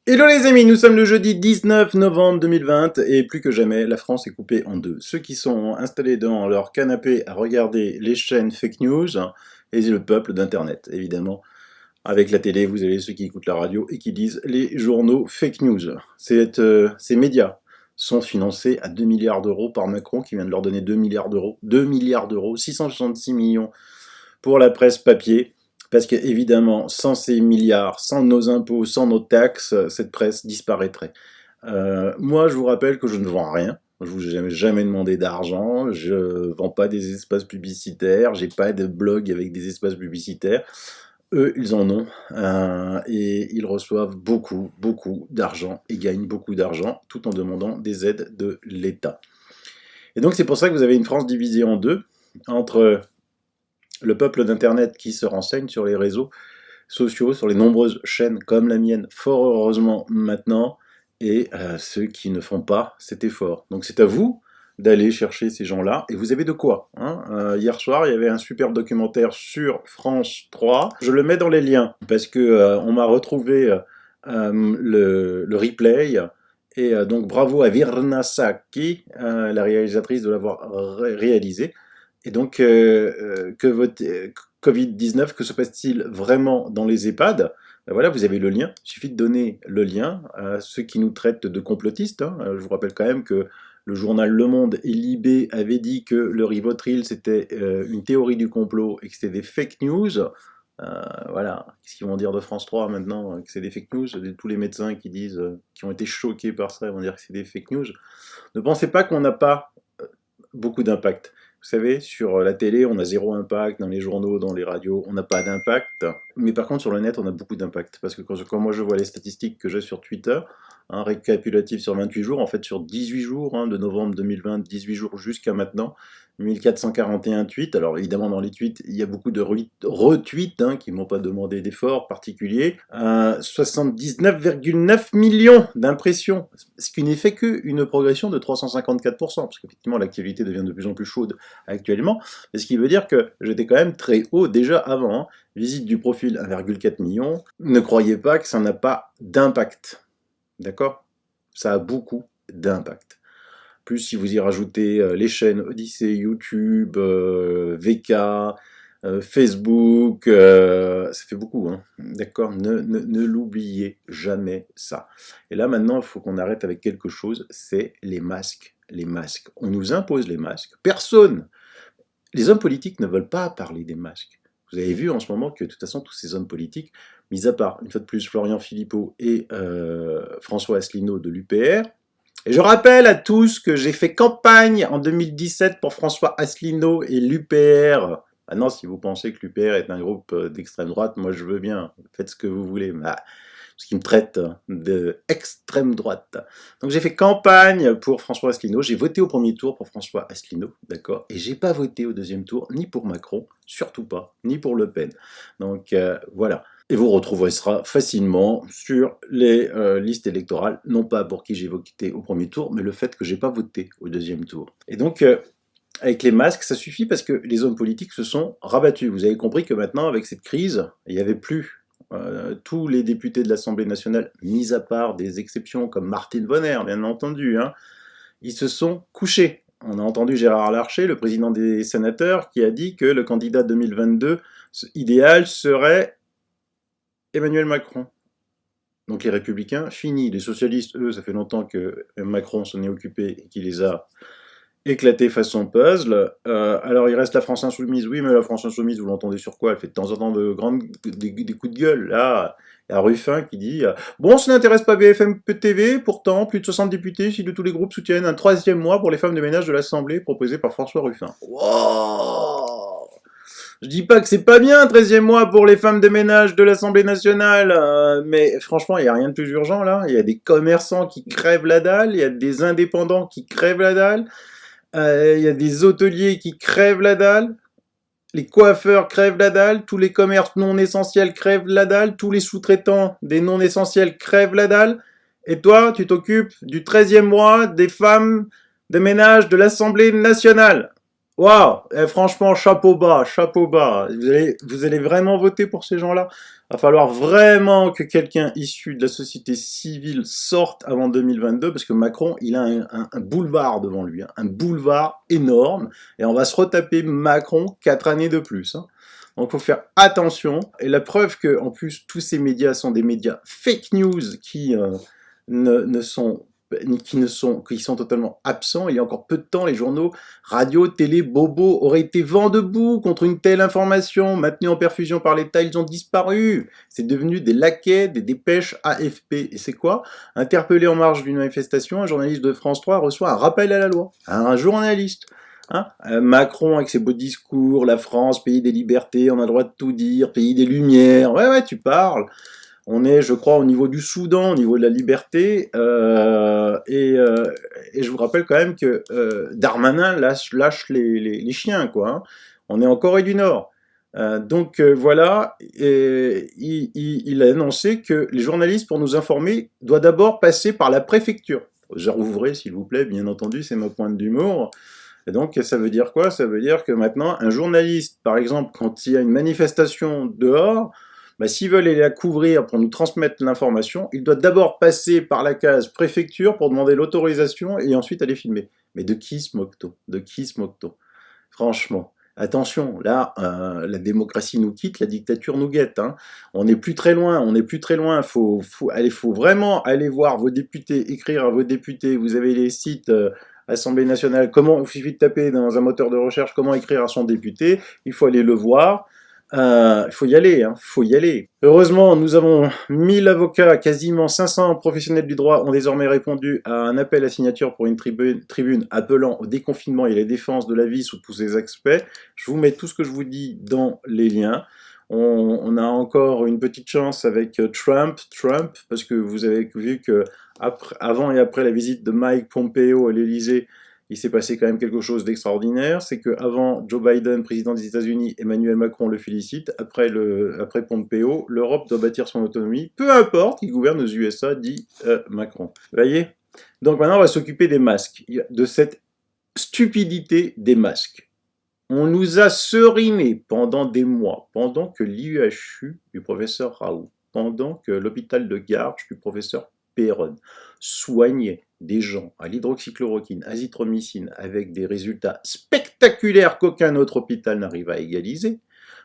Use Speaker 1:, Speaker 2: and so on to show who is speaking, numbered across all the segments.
Speaker 1: Hello les amis, nous sommes le jeudi 19 novembre 2020 et plus que jamais, la France est coupée en deux. Ceux qui sont installés dans leur canapé à regarder les chaînes fake news et le peuple d'internet, évidemment. Avec la télé, vous avez ceux qui écoutent la radio et qui lisent les journaux fake news. Ces médias sont financés à 2 milliards d'euros par Macron qui vient de leur donner 2 milliards d'euros. 2 milliards d'euros, 666 millions pour la presse papier. Parce qu'évidemment, sans ces milliards, sans nos impôts, sans nos taxes, cette presse disparaîtrait. Moi, je vous rappelle que je ne vends rien. Je vous ai jamais demandé d'argent. Je vends pas des espaces publicitaires. J'ai pas de blog avec des espaces publicitaires. Eux, ils en ont. Et ils reçoivent beaucoup, beaucoup d'argent et gagnent beaucoup d'argent tout en demandant des aides de l'État. Et donc, c'est pour ça que vous avez une France divisée en deux, entre le peuple d'Internet qui se renseigne sur les réseaux sociaux, sur les nombreuses chaînes comme la mienne, fort heureusement maintenant, et ceux qui ne font pas cet effort. Donc c'est à vous d'aller chercher ces gens-là, et vous avez de quoi. Hier soir, il y avait un superbe documentaire sur France 3, je le mets dans les liens, parce que on m'a retrouvé le replay, et donc bravo à Virna Saki, la réalisatrice, de l'avoir réalisé. Et donc, que votre Covid-19, que se passe-t-il vraiment dans les EHPAD? Ben voilà, vous avez le lien. Il suffit de donner le lien à ceux qui nous traitent de complotistes. Je vous rappelle quand même que le journal Le Monde et Libé avaient dit que le Rivotril, c'était une théorie du complot et que c'était des fake news. Voilà, qu'est-ce qu'ils vont dire de France 3 maintenant, que c'est des fake news? Tous les médecins qui disent, qui ont été choqués par ça, vont dire que c'est des fake news. Ne pensez pas qu'on n'a pas beaucoup d'impact. Vous savez, sur la télé, on a zéro impact, dans les journaux, dans les radios, on n'a pas d'impact. Mais par contre, sur le net, on a beaucoup d'impact. Parce que quand moi je vois les statistiques que j'ai sur Twitter, un récapitulatif sur 28 jours, en fait sur 18 jours, de novembre 2020, 18 jours jusqu'à maintenant, 1441 tweets. Alors évidemment, dans les tweets, il y a beaucoup de retweets qui ne m'ont pas demandé d'efforts particuliers. 79,9 millions d'impressions, ce qui n'est fait qu'une progression de 354%, parce qu'effectivement l'actualité devient de plus en plus chaude actuellement, mais ce qui veut dire que j'étais quand même très haut déjà avant. Visite du profil 1,4 million, ne croyez pas que ça n'a pas d'impact. D'accord? Ça a beaucoup d'impact. Plus si vous y rajoutez les chaînes Odyssée, YouTube, VK, Facebook, ça fait beaucoup, d'accord? Ne l'oubliez jamais ça. Et là maintenant, il faut qu'on arrête avec quelque chose, c'est les masques. Les masques. On nous impose les masques. Personne. Les hommes politiques ne veulent pas parler des masques. Vous avez vu en ce moment que de toute façon, tous ces hommes politiques, mis à part, une fois de plus, Florian Philippot et François Asselineau de l'UPR, et je rappelle à tous que j'ai fait campagne en 2017 pour François Asselineau et l'UPR. Maintenant, si vous pensez que l'UPR est un groupe d'extrême droite, moi je veux bien, faites ce que vous voulez. Ce qui me traite d'extrême droite. Donc j'ai fait campagne pour François Asselineau, j'ai voté au premier tour pour François Asselineau, d'accord, et j'ai pas voté au deuxième tour, ni pour Macron, surtout pas, ni pour Le Pen. Donc voilà. Et vous retrouverez ça facilement sur les listes électorales, non pas pour qui j'ai voté au premier tour, mais le fait que j'ai pas voté au deuxième tour. Et donc, avec les masques, ça suffit parce que les hommes politiques se sont rabattus. Vous avez compris que maintenant, avec cette crise, il n'y avait plus tous les députés de l'Assemblée nationale, mis à part des exceptions comme Martine Vonner, bien entendu, ils se sont couchés. On a entendu Gérard Larcher, le président des sénateurs, qui a dit que le candidat 2022 idéal serait Emmanuel Macron. Donc les républicains, fini. Les socialistes, eux, ça fait longtemps que Macron s'en est occupé et qu'il les a éclatés façon puzzle. Alors il reste la France Insoumise, oui, mais la France Insoumise, vous l'entendez sur quoi? Elle fait de temps en temps des coups de gueule. Là, il y a Ruffin qui dit bon, ça n'intéresse pas BFM TV, pourtant, plus de 60 députés issus de tous les groupes soutiennent un 3e mois pour les femmes de ménage de l'Assemblée proposé par François Ruffin. Wow. Je dis pas que c'est pas bien, 13e mois pour les femmes de ménage de l'Assemblée nationale, mais franchement, il n'y a rien de plus urgent là. Il y a des commerçants qui crèvent la dalle, il y a des indépendants qui crèvent la dalle, il y a des hôteliers qui crèvent la dalle, les coiffeurs crèvent la dalle, tous les commerces non essentiels crèvent la dalle, tous les sous-traitants des non essentiels crèvent la dalle, et toi, tu t'occupes du 13e mois des femmes de ménage de l'Assemblée nationale. Waouh, franchement, chapeau bas, chapeau bas. Vous allez vraiment voter pour ces gens-là? Va falloir vraiment que quelqu'un issu de la société civile sorte avant 2022, parce que Macron, il a un boulevard devant lui, hein, un boulevard énorme, et on va se retaper Macron 4 années de plus. Hein. Donc il faut faire attention, et la preuve que, en plus, tous ces médias sont des médias fake news qui qui sont totalement absents. Il y a encore peu de temps, les journaux, radio, télé, bobo auraient été vent debout contre une telle information. Maintenus en perfusion par l'État, ils ont disparu. C'est devenu des laquais, des dépêches AFP. Et c'est quoi? Interpellé en marge d'une manifestation, un journaliste de France 3 reçoit un rappel à la loi. Un journaliste. Hein, Macron avec ses beaux discours, la France, pays des libertés, on a le droit de tout dire, pays des lumières. Ouais, tu parles. On est, je crois, au niveau du Soudan, au niveau de la liberté, et je vous rappelle quand même que Darmanin lâche les chiens, quoi. Hein. On est en Corée du Nord. Voilà, et il a annoncé que les journalistes, pour nous informer, doivent d'abord passer par la préfecture. Ouvrez, s'il vous plaît, bien entendu, c'est ma pointe d'humour. Et donc, ça veut dire quoi? Ça veut dire que maintenant, un journaliste, par exemple, quand il y a une manifestation dehors, bah, s'ils veulent aller la couvrir pour nous transmettre l'information, ils doivent d'abord passer par la case préfecture pour demander l'autorisation et ensuite aller filmer. Mais de qui se moque-t-on? De qui se moque-t-on? Franchement, attention, là, la démocratie nous quitte, la dictature nous guette. Hein. On n'est plus très loin, on n'est plus très loin. Faut vraiment aller voir vos députés, écrire à vos députés. Vous avez les sites... Assemblée nationale, il suffit de taper dans un moteur de recherche comment écrire à son député, il faut aller le voir, il faut y aller, faut y aller. Heureusement, nous avons 1000 avocats, quasiment 500 professionnels du droit ont désormais répondu à un appel à signature pour une tribune appelant au déconfinement et à la défense de la vie sous tous ses aspects. Je vous mets tout ce que je vous dis dans les liens. On a encore une petite chance avec Trump, parce que vous avez vu que avant et après la visite de Mike Pompeo à l'Elysée, il s'est passé quand même quelque chose d'extraordinaire. C'est qu'avant Joe Biden, président des États-Unis, Emmanuel Macron le félicite. Après Pompeo, l'Europe doit bâtir son autonomie. Peu importe qui gouverne aux USA, dit Macron. Vous voyez? Donc maintenant, on va s'occuper des masques, de cette stupidité des masques. On nous a seriné pendant des mois, pendant que l'IUHU du professeur Raoult, pendant que l'hôpital de Garches du professeur Perron soignait des gens à l'hydroxychloroquine, azithromycine, avec des résultats spectaculaires qu'aucun autre hôpital n'arrive à égaliser.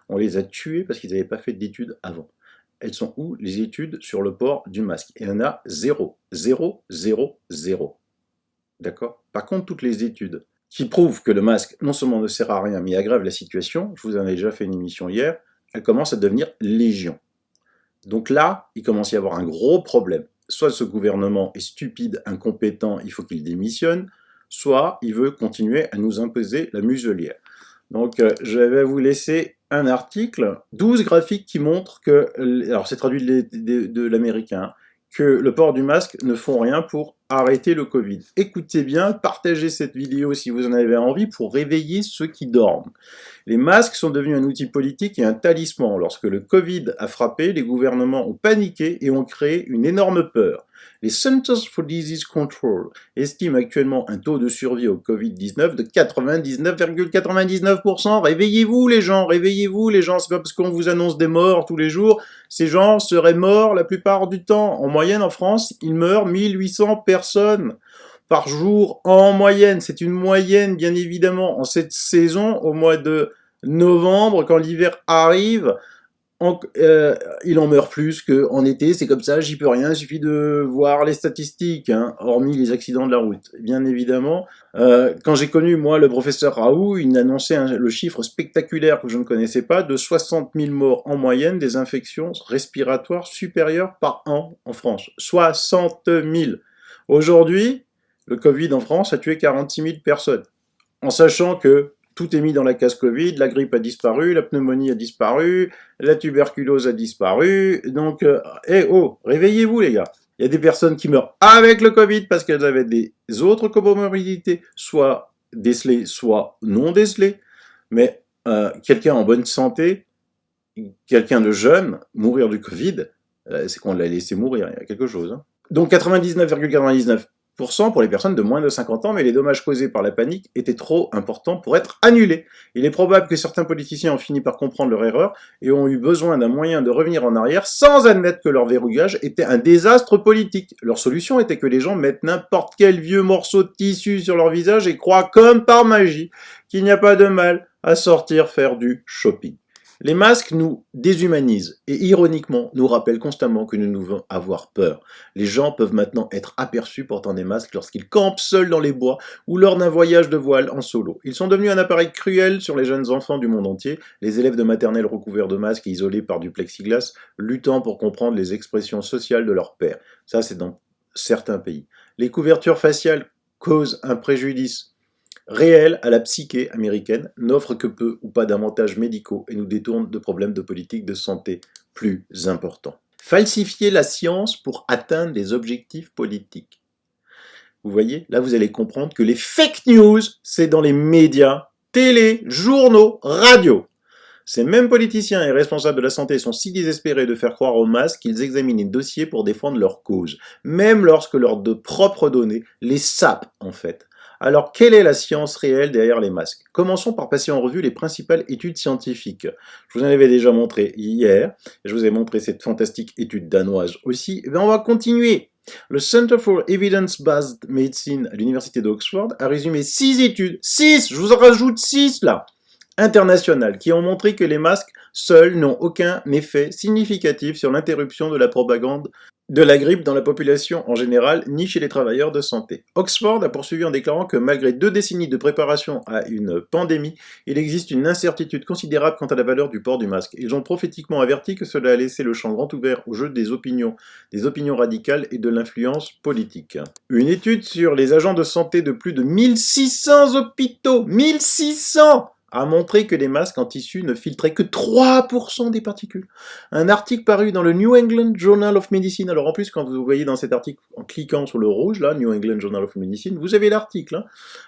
Speaker 1: On les a tués parce qu'ils n'avaient pas fait d'études avant. Elles sont où, les études sur le port du masque? Il y en a 0. 0, 0, 0. D'accord? Par contre, toutes les études qui prouvent que le masque non seulement ne sert à rien, mais aggrave la situation, je vous en ai déjà fait une émission hier, elle commence à devenir légion. Donc là, il commence à y avoir un gros problème. Soit ce gouvernement est stupide, incompétent, il faut qu'il démissionne, soit il veut continuer à nous imposer la muselière. Donc je vais vous laisser un article, 12 graphiques qui montrent que, alors c'est traduit de l'américain, que le port du masque ne font rien pour arrêter le Covid. Écoutez bien, partagez cette vidéo si vous en avez envie pour réveiller ceux qui dorment. Les masques sont devenus un outil politique et un talisman. Lorsque le Covid a frappé, les gouvernements ont paniqué et ont créé une énorme peur. Les Centers for Disease Control estiment actuellement un taux de survie au Covid-19 de 99,99%. Réveillez-vous les gens, c'est pas parce qu'on vous annonce des morts tous les jours, ces gens seraient morts la plupart du temps. En moyenne en France, il meurt 1800 personnes par jour en moyenne. C'est une moyenne bien évidemment en cette saison, au mois de novembre, quand l'hiver arrive. Il en meurt plus qu'en été, c'est comme ça, j'y peux rien, il suffit de voir les statistiques, hein, hormis les accidents de la route. Bien évidemment, quand j'ai connu, moi, le professeur Raoult, il annonçait le chiffre spectaculaire que je ne connaissais pas, de 60 000 morts en moyenne des infections respiratoires supérieures par an en France. 60 000. Aujourd'hui, le Covid en France a tué 46 000 personnes, en sachant que tout est mis dans la case Covid, la grippe a disparu, la pneumonie a disparu, la tuberculose a disparu, donc, réveillez-vous les gars. Il y a des personnes qui meurent avec le Covid parce qu'elles avaient des autres comorbidités, soit décelées, soit non décelées, mais quelqu'un en bonne santé, quelqu'un de jeune, mourir du Covid, c'est qu'on l'a laissé mourir, il y a quelque chose. Hein. Donc 99,99% pour les personnes de moins de 50 ans, mais les dommages causés par la panique étaient trop importants pour être annulés. Il est probable que certains politiciens ont fini par comprendre leur erreur et ont eu besoin d'un moyen de revenir en arrière sans admettre que leur verrouillage était un désastre politique. Leur solution était que les gens mettent n'importe quel vieux morceau de tissu sur leur visage et croient comme par magie qu'il n'y a pas de mal à sortir faire du shopping. Les masques nous déshumanisent et ironiquement nous rappellent constamment que nous devons avoir peur. Les gens peuvent maintenant être aperçus portant des masques lorsqu'ils campent seuls dans les bois ou lors d'un voyage de voile en solo. Ils sont devenus un appareil cruel sur les jeunes enfants du monde entier, les élèves de maternelle recouverts de masques et isolés par du plexiglas, luttant pour comprendre les expressions sociales de leurs pairs. Ça, c'est dans certains pays. Les couvertures faciales causent un préjudice réel à la psyché américaine, n'offre que peu ou pas d'avantages médicaux et nous détourne de problèmes de politique de santé plus importants. Falsifier la science pour atteindre des objectifs politiques. Vous voyez, là vous allez comprendre que les fake news, c'est dans les médias, télé, journaux, radio. Ces mêmes politiciens et responsables de la santé sont si désespérés de faire croire aux masques qu'ils examinent les dossiers pour défendre leur cause, même lorsque leurs propres données les sapent en fait. Alors, quelle est la science réelle derrière les masques? Commençons par passer en revue les principales études scientifiques. Je vous en avais déjà montré hier, et je vous ai montré cette fantastique étude danoise aussi. Et bien, on va continuer. Le Center for Evidence-Based Medicine à l'Université d'Oxford a résumé 6 études, 6, je vous en rajoute 6 là, internationales, qui ont montré que les masques seuls n'ont aucun effet significatif sur l'interruption de la propagande de la grippe dans la population en général, ni chez les travailleurs de santé. Oxford a poursuivi en déclarant que malgré 2 décennies de préparation à une pandémie, il existe une incertitude considérable quant à la valeur du port du masque. Ils ont prophétiquement averti que cela a laissé le champ grand ouvert au jeu des opinions radicales et de l'influence politique. Une étude sur les agents de santé de plus de 1600 hôpitaux, 1600 a montré que les masques en tissu ne filtraient que 3% des particules. Un article paru dans le New England Journal of Medicine, alors en plus quand vous voyez dans cet article, en cliquant sur le rouge, là, New England Journal of Medicine, vous avez l'article, hein,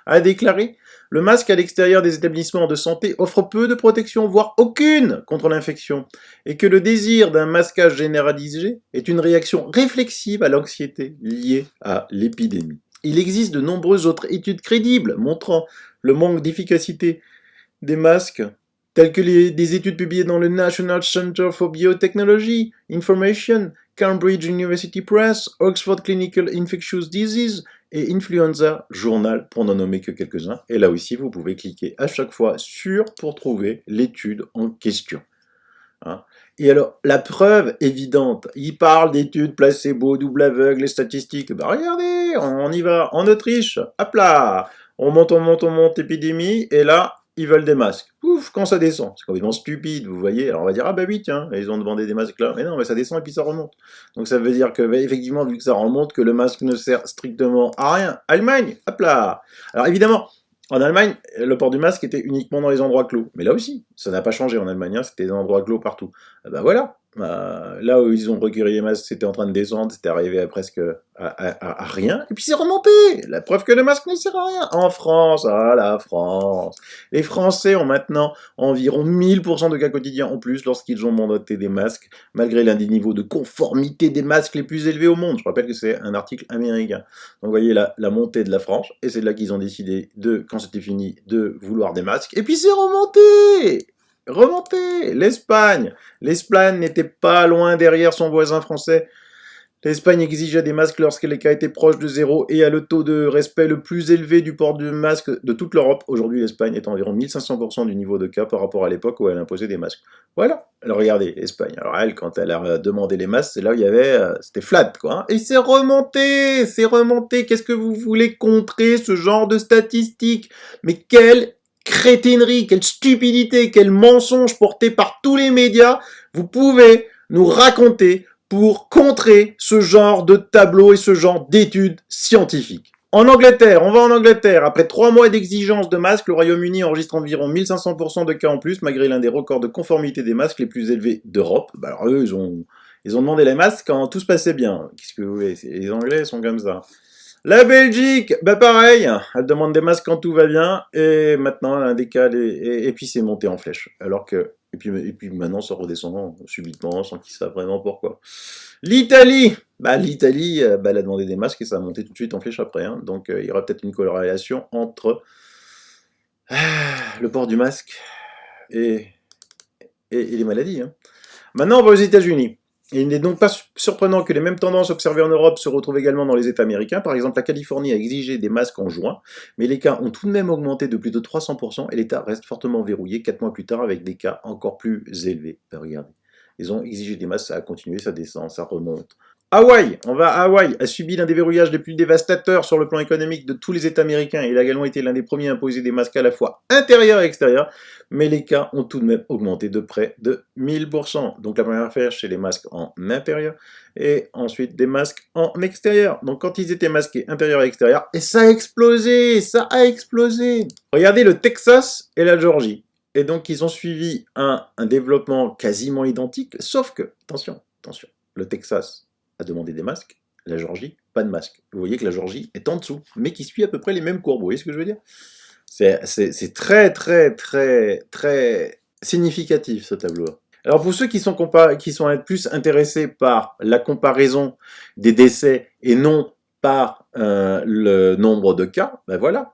Speaker 1: a déclaré « Le masque à l'extérieur des établissements de santé offre peu de protection, voire aucune, contre l'infection, et que le désir d'un masquage généralisé est une réaction réflexive à l'anxiété liée à l'épidémie. » Il existe de nombreuses autres études crédibles montrant le manque d'efficacité des masques, tels que des études publiées dans le National Center for Biotechnology Information, Cambridge University Press, Oxford Clinical Infectious Disease et Influenza Journal, pour n'en nommer que quelques-uns. Et là aussi, vous pouvez cliquer à chaque fois sur pour trouver l'étude en question. Hein. Et alors, la preuve évidente, il parle d'études placebo, double aveugle, les statistiques. Ben regardez, on y va, en Autriche, hop là, on monte, épidémie, et là, ils veulent des masques. Ouf, quand ça descend. C'est complètement stupide, vous voyez. Alors on va dire, ah bah oui, tiens, ils ont demandé des masques là. Mais non, mais ça descend et puis ça remonte. Donc ça veut dire que, bah, effectivement, vu que ça remonte, que le masque ne sert strictement à rien. Allemagne, hop là. Alors évidemment, en Allemagne, le port du masque était uniquement dans les endroits clos. Mais là aussi, ça n'a pas changé en Allemagne, hein, c'était des endroits clos partout. Ben voilà. Là où ils ont recueilli les masques, c'était en train de descendre, c'était arrivé à presque à rien, et puis c'est remonté. La preuve que le masque ne sert à rien. En France, ah la France. Les Français ont maintenant environ 1000% de cas quotidiens en plus lorsqu'ils ont mandaté des masques, malgré l'un des niveaux de conformité des masques les plus élevés au monde. Je rappelle que c'est un article américain. Donc vous voyez la montée de la France, et c'est là qu'ils ont décidé quand c'était fini, de vouloir des masques, et puis c'est remonté. L'Espagne n'était pas loin derrière son voisin français. L'Espagne exigeait des masques lorsque les cas étaient proches de zéro et a le taux de respect le plus élevé du port du masque de toute l'Europe. Aujourd'hui, l'Espagne est à environ 1500% du niveau de cas par rapport à l'époque où elle imposait des masques. Voilà. Alors regardez, l'Espagne. Alors elle, quand elle a demandé les masques, c'est là où il y avait, c'était flat, quoi. Hein. Et c'est remonté. Qu'est-ce que vous voulez contrer ce genre de statistiques? Mais quelle crétinerie, quelle stupidité, quel mensonge porté par tous les médias vous pouvez nous raconter pour contrer ce genre de tableau et ce genre d'études scientifiques. En Angleterre, on va en Angleterre. Après 3 mois d'exigence de masques, le Royaume-Uni enregistre environ 1500% de cas en plus, malgré l'un des records de conformité des masques les plus élevés d'Europe. Bah alors eux, ils ont demandé les masques quand tout se passait bien. Qu'est-ce que vous voulez? Les Anglais sont comme ça. La Belgique, bah pareil, elle demande des masques quand tout va bien, et maintenant elle a un décalé, et puis c'est monté en flèche. Alors que Et puis maintenant, ça redescend subitement, sans qu'ils savent vraiment pourquoi. L'Italie, l'Italie, elle a demandé des masques et ça a monté tout de suite en flèche après. Hein. Donc il y aura peut-être une corrélation entre le port du masque et les maladies. Hein. Maintenant, on va aux États-Unis. Il n'est donc pas surprenant que les mêmes tendances observées en Europe se retrouvent également dans les États américains. Par exemple, la Californie a exigé des masques en juin, mais les cas ont tout de même augmenté de plus de 300% et l'État reste fortement verrouillé 4 mois plus tard avec des cas encore plus élevés. Regardez, ils ont exigé des masques, ça a continué, ça descend, ça remonte. Hawaï, on va à Hawaï, a subi l'un des verrouillages les plus dévastateurs sur le plan économique de tous les États américains. Il a également été l'un des premiers à imposer des masques à la fois intérieurs et extérieurs, mais les cas ont tout de même augmenté de près de 1000%. Donc la première affaire, c'est les masques en intérieur, et ensuite des masques en extérieur. Donc quand ils étaient masqués intérieur et extérieur, et ça a explosé, ça a explosé. Regardez le Texas et la Géorgie. Et donc ils ont suivi un développement quasiment identique, sauf que, attention, le Texas a demandé des masques, la Géorgie, pas de masque. Vous voyez que la Géorgie est en dessous, mais qui suit à peu près les mêmes courbes, vous voyez ce que je veux dire? C'est très, très, très, très significatif, ce tableau-là. Alors pour ceux qui sont plus intéressés par la comparaison des décès et non par le nombre de cas, ben voilà,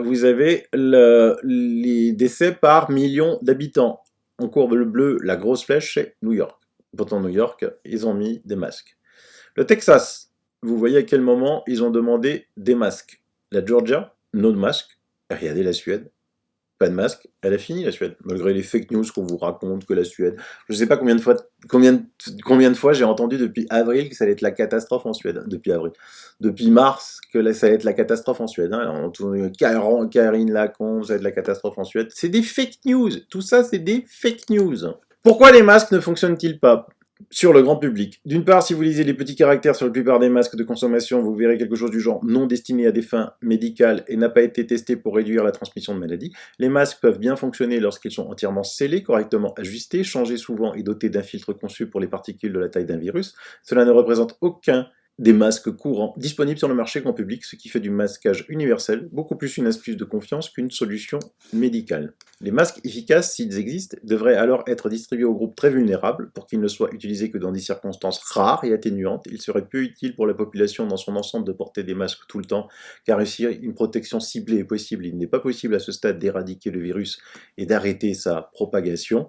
Speaker 1: vous avez les décès par million d'habitants. En courbe bleue, la grosse flèche, c'est New York. Pourtant, New York, ils ont mis des masques. Le Texas, vous voyez à quel moment ils ont demandé des masques. La Georgia, non de masque. Regardez la Suède, pas de masque. Elle a fini la Suède, malgré les fake news qu'on vous raconte que la Suède. Je ne sais pas combien de fois j'ai entendu depuis avril que ça allait être la catastrophe en Suède. Depuis avril. Depuis mars que ça allait être la catastrophe en Suède. Hein. Karine Lacombe, ça va être la catastrophe en Suède. C'est des fake news. Tout ça, c'est des fake news. Pourquoi les masques ne fonctionnent-ils pas sur le grand public? D'une part, si vous lisez les petits caractères sur la plupart des masques de consommation, vous verrez quelque chose du genre non destiné à des fins médicales et n'a pas été testé pour réduire la transmission de maladies. Les masques peuvent bien fonctionner lorsqu'ils sont entièrement scellés, correctement ajustés, changés souvent et dotés d'un filtre conçu pour les particules de la taille d'un virus. Cela ne représente aucun des masques courants disponibles sur le marché grand public, ce qui fait du masquage universel beaucoup plus une astuce de confiance qu'une solution médicale. Les masques efficaces, s'ils existent, devraient alors être distribués aux groupes très vulnérables pour qu'ils ne soient utilisés que dans des circonstances rares et atténuantes. Il serait peu utile pour la population dans son ensemble de porter des masques tout le temps, car réussir une protection ciblée est possible. Il n'est pas possible à ce stade d'éradiquer le virus et d'arrêter sa propagation.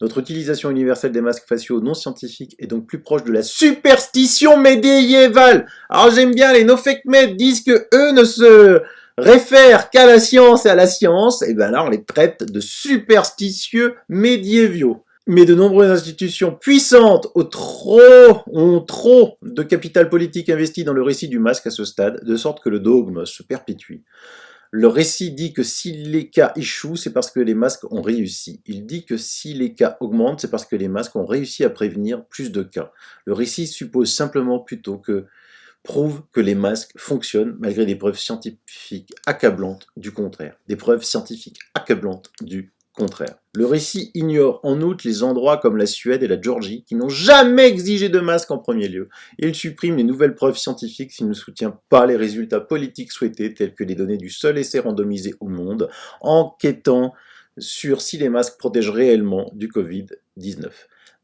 Speaker 1: Notre utilisation universelle des masques faciaux non scientifiques est donc plus proche de la superstition médiévale. Alors j'aime bien les no-fake-med disent que eux ne se réfèrent qu'à la science et à la science, et bien là on les traite de superstitieux médiévaux. Mais de nombreuses institutions puissantes ont trop de capital politique investi dans le récit du masque à ce stade, de sorte que le dogme se perpétue. Le récit dit que si les cas échouent, c'est parce que les masques ont réussi. Il dit que si les cas augmentent, c'est parce que les masques ont réussi à prévenir plus de cas. Le récit suppose simplement plutôt que prouve que les masques fonctionnent malgré des preuves scientifiques accablantes du contraire. Des preuves scientifiques accablantes du contraire. Le récit ignore en outre les endroits comme la Suède et la Géorgie qui n'ont jamais exigé de masque en premier lieu. Il supprime les nouvelles preuves scientifiques s'il ne soutient pas les résultats politiques souhaités tels que les données du seul essai randomisé au monde, enquêtant sur si les masques protègent réellement du Covid-19.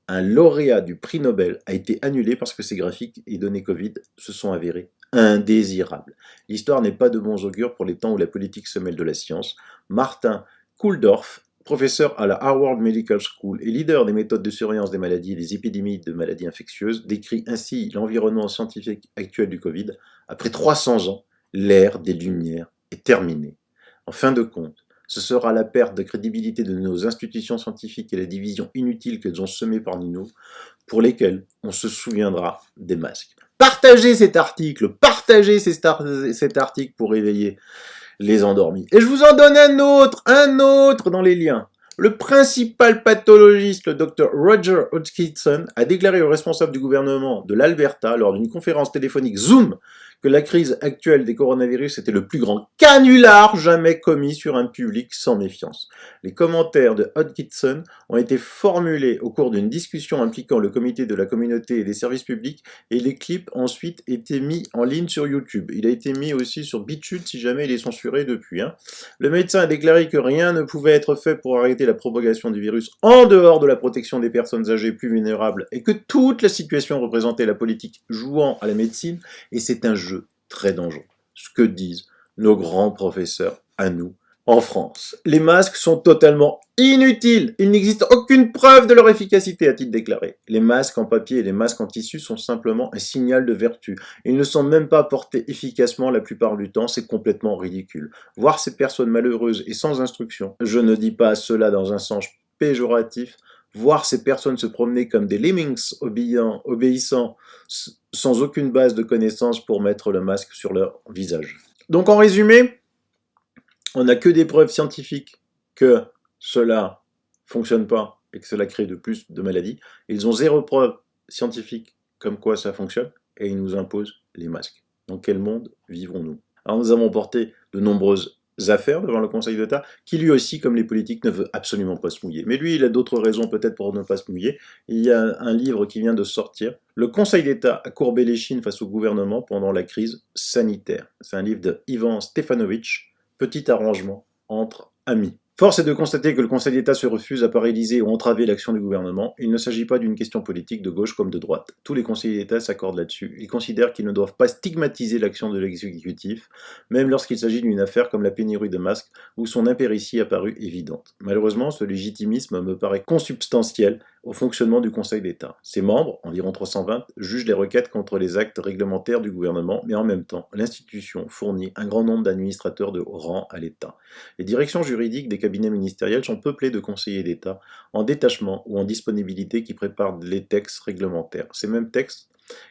Speaker 1: Un lauréat du prix Nobel a été annulé parce que ces graphiques et données Covid se sont avérés indésirables. L'histoire n'est pas de bons augures pour les temps où la politique se mêle de la science. Martin Kulldorff, professeur à la Harvard Medical School et leader des méthodes de surveillance des maladies et des épidémies de maladies infectieuses, décrit ainsi l'environnement scientifique actuel du Covid. Après 300 ans, l'ère des Lumières est terminée. En fin de compte, ce sera la perte de crédibilité de nos institutions scientifiques et la division inutile qu'elles ont semée parmi nous, pour lesquelles on se souviendra des masques. Partagez cet article pour réveiller les endormis. Et je vous en donne un autre dans les liens. Le principal pathologiste, le Dr Roger Hodgkinson, a déclaré aux responsables du gouvernement de l'Alberta lors d'une conférence téléphonique Zoom que la crise actuelle des coronavirus était le plus grand canular jamais commis sur un public sans méfiance. Les commentaires de Hodgkinson ont été formulés au cours d'une discussion impliquant le comité de la communauté et des services publics et les clips ensuite étaient mis en ligne sur YouTube. Il a été mis aussi sur BitChute si jamais il est censuré depuis. Le médecin a déclaré que rien ne pouvait être fait pour arrêter la propagation du virus en dehors de la protection des personnes âgées plus vulnérables et que toute la situation représentait la politique jouant à la médecine, et c'est un jeu très dangereux. Ce que disent nos grands professeurs à nous en France. Les masques sont totalement inutiles. Il n'existe aucune preuve de leur efficacité, a-t-il déclaré. Les masques en papier et les masques en tissu sont simplement un signal de vertu. Ils ne sont même pas portés efficacement la plupart du temps, c'est complètement ridicule. Voir ces personnes malheureuses et sans instruction, je ne dis pas cela dans un sens péjoratif, voir ces personnes se promener comme des lemmings obéissant sans aucune base de connaissances pour mettre le masque sur leur visage. Donc en résumé, on n'a que des preuves scientifiques que cela fonctionne pas et que cela crée de plus de maladies. Ils ont zéro preuve scientifique comme quoi ça fonctionne et ils nous imposent les masques. Dans quel monde vivons-nous? Alors nous avons porté de nombreuses affaires devant le Conseil d'État qui lui aussi, comme les politiques, ne veut absolument pas se mouiller. Mais lui, il a d'autres raisons peut-être pour ne pas se mouiller. Il y a un livre qui vient de sortir. Le Conseil d'État a courbé l'échine face au gouvernement pendant la crise sanitaire. C'est un livre de Ivan Stefanovic. Petit arrangement entre amis. Force est de constater que le Conseil d'État se refuse à paralyser ou entraver l'action du gouvernement. Il ne s'agit pas d'une question politique de gauche comme de droite. Tous les conseillers d'État s'accordent là-dessus. Ils considèrent qu'ils ne doivent pas stigmatiser l'action de l'exécutif, même lorsqu'il s'agit d'une affaire comme la pénurie de masques, où son impéritie a paru évidente. Malheureusement, ce légitimisme me paraît consubstantiel au fonctionnement du Conseil d'État. Ses membres, environ 320, jugent les requêtes contre les actes réglementaires du gouvernement, mais en même temps, l'institution fournit un grand nombre d'administrateurs de haut rang à l'État. Les directions juridiques des cabinets ministériels sont peuplés de conseillers d'État en détachement ou en disponibilité qui préparent les textes réglementaires. Ces mêmes textes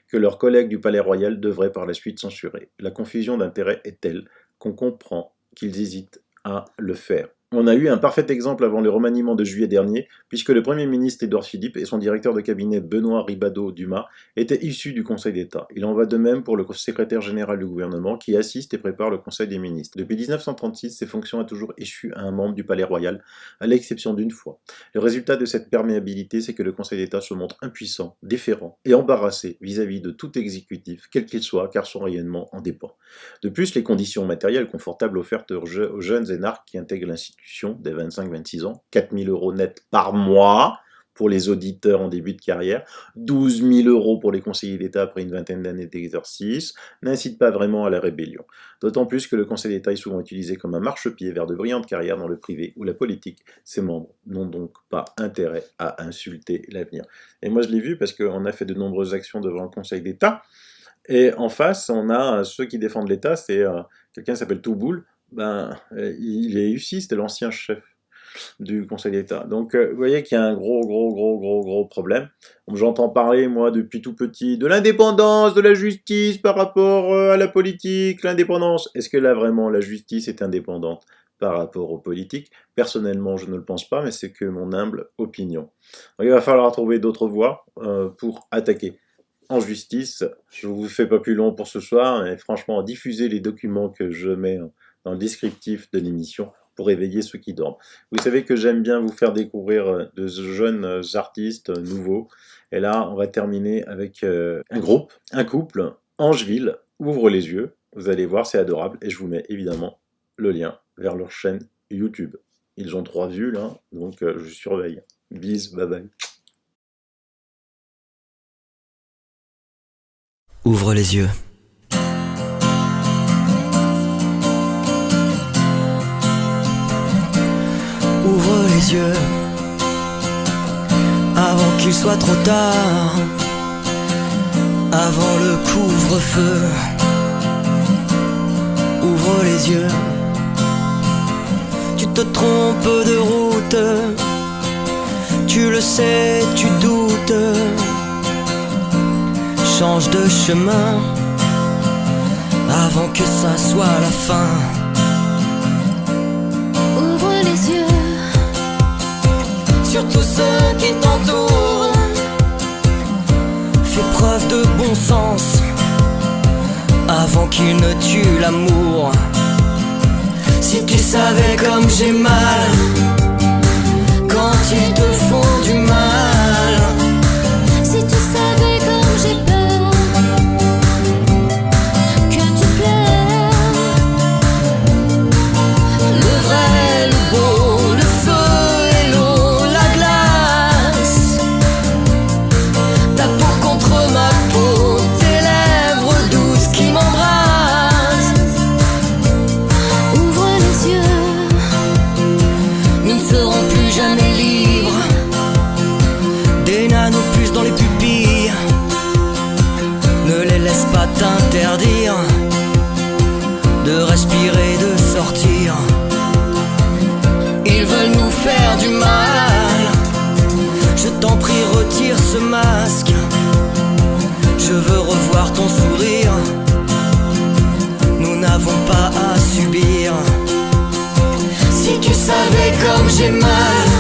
Speaker 1: que leurs collègues du Palais Royal devraient par la suite censurer. La confusion d'intérêts est telle qu'on comprend qu'ils hésitent à le faire. On a eu un parfait exemple avant le remaniement de juillet dernier, puisque le Premier ministre Édouard Philippe et son directeur de cabinet Benoît Ribadeau-Dumas étaient issus du Conseil d'État. Il en va de même pour le secrétaire général du gouvernement qui assiste et prépare le Conseil des ministres. Depuis 1936, ces fonctions ont toujours échu à un membre du Palais Royal, à l'exception d'une fois. Le résultat de cette perméabilité, c'est que le Conseil d'État se montre impuissant, déférent et embarrassé vis-à-vis de tout exécutif, quel qu'il soit, car son rayonnement en dépend. De plus, les conditions matérielles confortables offertes aux jeunes énarques qui intègrent l'institution des 25-26 ans, 4 000 € net par mois pour les auditeurs en début de carrière, 12 000 € pour les conseillers d'État après une vingtaine d'années d'exercice, n'incitent pas vraiment à la rébellion. D'autant plus que le Conseil d'État est souvent utilisé comme un marchepied vers de brillantes carrières dans le privé ou la politique. Ses membres n'ont donc pas intérêt à insulter l'avenir. Et moi je l'ai vu parce qu'on a fait de nombreuses actions devant le Conseil d'État, et en face on a ceux qui défendent l'État, c'est quelqu'un qui s'appelle Touboul. Il est ici, c'était l'ancien chef du Conseil d'État. Donc, vous voyez qu'il y a un gros problème. J'entends parler, moi, depuis tout petit, de l'indépendance de la justice par rapport à la politique, l'indépendance. Est-ce que là, vraiment, la justice est indépendante par rapport aux politiques? Personnellement, je ne le pense pas, mais c'est que mon humble opinion. Donc, il va falloir trouver d'autres voies pour attaquer en justice. Je ne vous fais pas plus long pour ce soir, mais franchement, diffusez les documents que je mets dans le descriptif de l'émission pour éveiller ceux qui dorment. Vous savez que j'aime bien vous faire découvrir de jeunes artistes nouveaux. Et là, on va terminer avec un groupe, un couple, Angeville, Ouvre les yeux. Vous allez voir, c'est adorable. Et je vous mets évidemment le lien vers leur chaîne YouTube. Ils ont 3 vues là, donc je surveille. Bis, bye bye.
Speaker 2: Ouvre les yeux. Ouvre les yeux avant qu'il soit trop tard, avant le couvre-feu. Ouvre les yeux. Tu te trompes de route, tu le sais, tu doutes. Change de chemin avant que ça soit la fin.
Speaker 3: Ouvre les yeux
Speaker 2: Sur tous ceux qui t'entourent. Fais preuve de bon sens avant qu'il ne tue l'amour. Si tu savais comme j'ai mal quand ils te font du mal.
Speaker 3: Si tu savais comme j'ai peur que tu pleures.
Speaker 2: Le vrai, le beau, le feu et pas à subir. Si tu savais comme j'ai mal